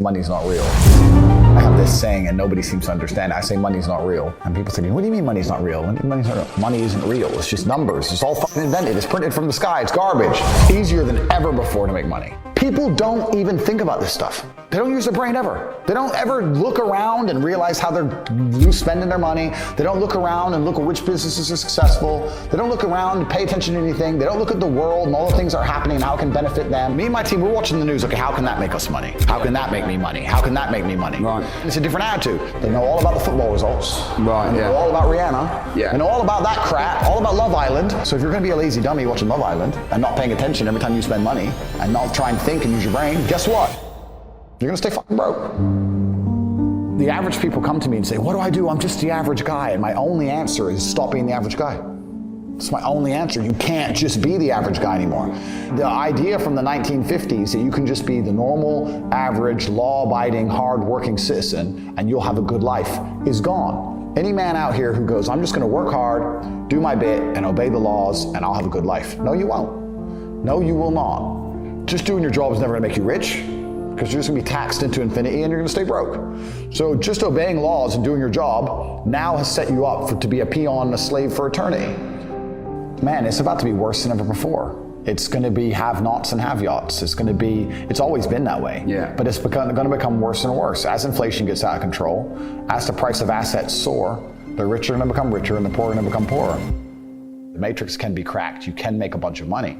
money's not real. I have this saying and nobody seems to understand it. I say money's not real. And people say, what do you mean money's not real? Money's not real. Money isn't real. It's just numbers. It's all fucking invented. It's printed from the sky. It's garbage. Easier than ever before to make money. People don't even think about this stuff. They don't use their brain ever. They don't ever look around and realize how they're spending their money. They don't look around and look at which businesses are successful. They don't look around and pay attention to anything. They don't look at the world and all the things that are happening and how it can benefit them. Me and my team, we're watching the news. Okay, how can that make us money? How can that make me money? How can that make me money? Right. It's a different attitude. They know all about the football results. Right, They know all about Rihanna. Yeah. They know all about that crap, all about Love Island. So if you're gonna be a lazy dummy watching Love Island and not paying attention every time you spend money and not try and think and use your brain, guess what? You're gonna stay fucking broke. The average people come to me and say, what do I do? I'm just the average guy. And my only answer is stop being the average guy. It's my only answer. You can't just be the average guy anymore. The idea from the 1950s that you can just be the normal, average, law-abiding, hard-working citizen and you'll have a good life is gone. Any man out here who goes, I'm just gonna work hard, do my bit, and obey the laws, and I'll have a good life. No, you won't. No, you will not. Just doing your job is never gonna make you rich, because you're just gonna be taxed into infinity and you're gonna stay broke. So just obeying laws and doing your job now has set you up to be a peon and a slave for eternity. Man, it's about to be worse than ever before. It's gonna be have-nots and have-yachts. It's always been that way. Yeah. But it's gonna become worse and worse. As inflation gets out of control, as the price of assets soar, the rich are gonna become richer and the poor are gonna become poorer. The matrix can be cracked. You can make a bunch of money,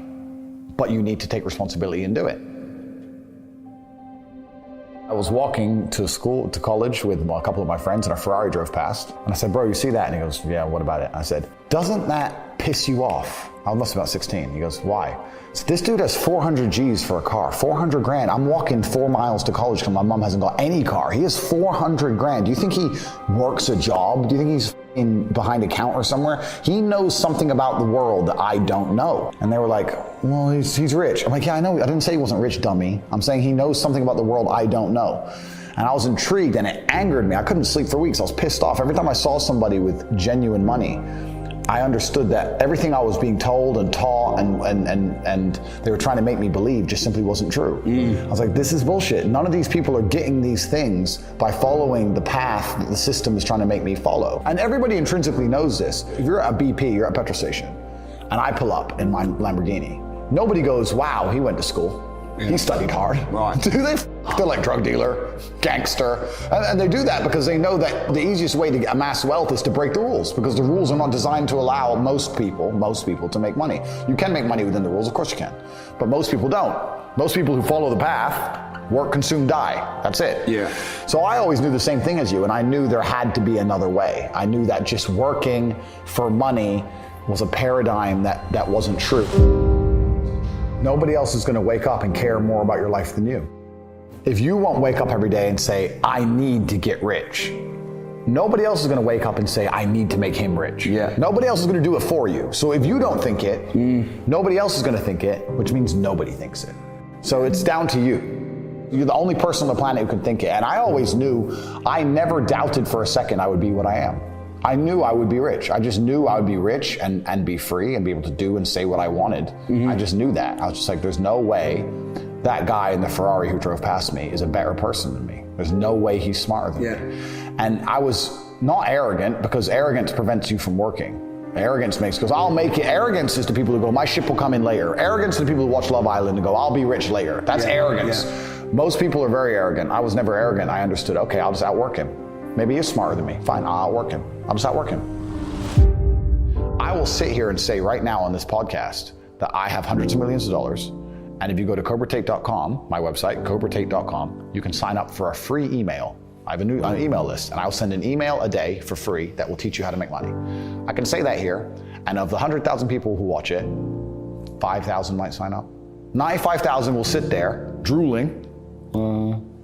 but you need to take responsibility and do it. I was walking to college with a couple of my friends and a Ferrari drove past. And I said, bro, you see that? And he goes, yeah, what about it? I said, doesn't that piss you off? I must be about 16. He goes, why? I said, this dude has 400 G's for a car, 400 grand. I'm walking 4 miles to college because my mom hasn't got any car. He has 400 grand. Do you think he works a job? Do you think he's behind a counter somewhere? He knows something about the world that I don't know. And they were like, well, he's rich. I'm like, yeah, I know. I didn't say he wasn't rich, dummy. I'm saying he knows something about the world I don't know. And I was intrigued and it angered me. I couldn't sleep for weeks. I was pissed off. Every time I saw somebody with genuine money, I understood that everything I was being told and taught and they were trying to make me believe just simply wasn't true. I was like, this is bullshit. None of these people are getting these things by following the path that the system is trying to make me follow. And everybody intrinsically knows this. If you're at a BP, you're at a petrol station, and I pull up in my Lamborghini, nobody goes, wow, he went to school. He studied hard. Right. Do they? They're like drug dealer, gangster. And they do that because they know that the easiest way to amass wealth is to break the rules, because the rules are not designed to allow most people to make money. You can make money within the rules, of course you can. But most people don't. Most people who follow the path work, consume, die. That's it. Yeah. So I always knew the same thing as you, and I knew there had to be another way. I knew that just working for money was a paradigm that wasn't true. Nobody else is gonna wake up and care more about your life than you. If you won't wake up every day and say, I need to get rich, nobody else is gonna wake up and say, I need to make him rich. Yeah. Nobody else is gonna do it for you. So if you don't think it, nobody else is gonna think it, which means nobody thinks it. So it's down to you. You're the only person on the planet who can think it. And I always knew, I never doubted for a second I would be what I am. I knew I would be rich. I just knew I would be rich and be free and be able to do and say what I wanted. I just knew that. I was just like, there's no way that guy in the Ferrari who drove past me is a better person than me. There's no way he's smarter than me. And I was not arrogant, because arrogance prevents you from working. Arrogance goes, I'll make it. Arrogance is to people who go, my ship will come in later. Arrogance is to people who watch Love Island and go, I'll be rich later. That's arrogance. Most people are very arrogant. I was never arrogant. I understood, okay, I'll just outwork him. Maybe he's smarter than me. Fine, I'll outwork him. I'll just outwork him. I will sit here and say right now on this podcast that I have hundreds of millions of dollars. And if you go to CobraTate.com, my website, CobraTate.com, you can sign up for a free email. I have an email list, and I'll send an email a day for free that will teach you how to make money. I can say that here, and of the 100,000 people who watch it, 5,000 might sign up. 95,000 will sit there drooling,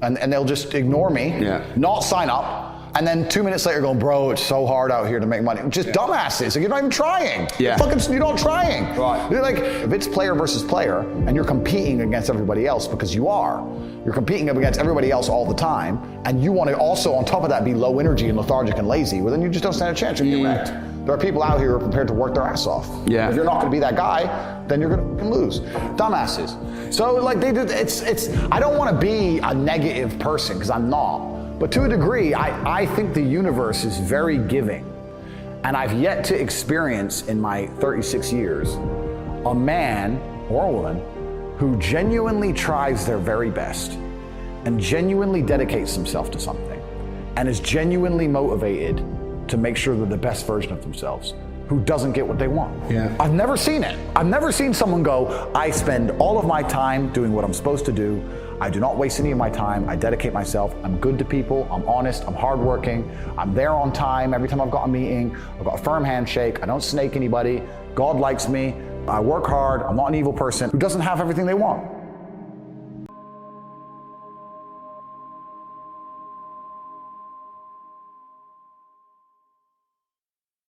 and they'll just ignore me, not sign up, And then 2 minutes later going, bro, it's so hard out here to make money. Just dumbasses. Like, you're not even trying. Yeah. You're not trying. Right. You're like, if it's player versus player and you're competing against everybody else, because you are, you're competing against everybody else all the time, and you want to also, on top of that, be low energy and lethargic and lazy, well, then you just don't stand a chance. You're wrecked. There are people out here who are prepared to work their ass off. Yeah. If you're not going to be that guy, then you're going to lose. Dumbasses. So like I don't want to be a negative person, because I'm not. But to a degree, I think the universe is very giving. And I've yet to experience in my 36 years a man or a woman who genuinely tries their very best and genuinely dedicates himself to something and is genuinely motivated to make sure they're the best version of themselves, who doesn't get what they want. Yeah. I've never seen it. I've never seen someone go, I spend all of my time doing what I'm supposed to do. I do not waste any of my time. I dedicate myself. I'm good to people. I'm honest. I'm hardworking. I'm there on time every time I've got a meeting. I've got a firm handshake. I don't snake anybody. God likes me. I work hard. I'm not an evil person who doesn't have everything they want.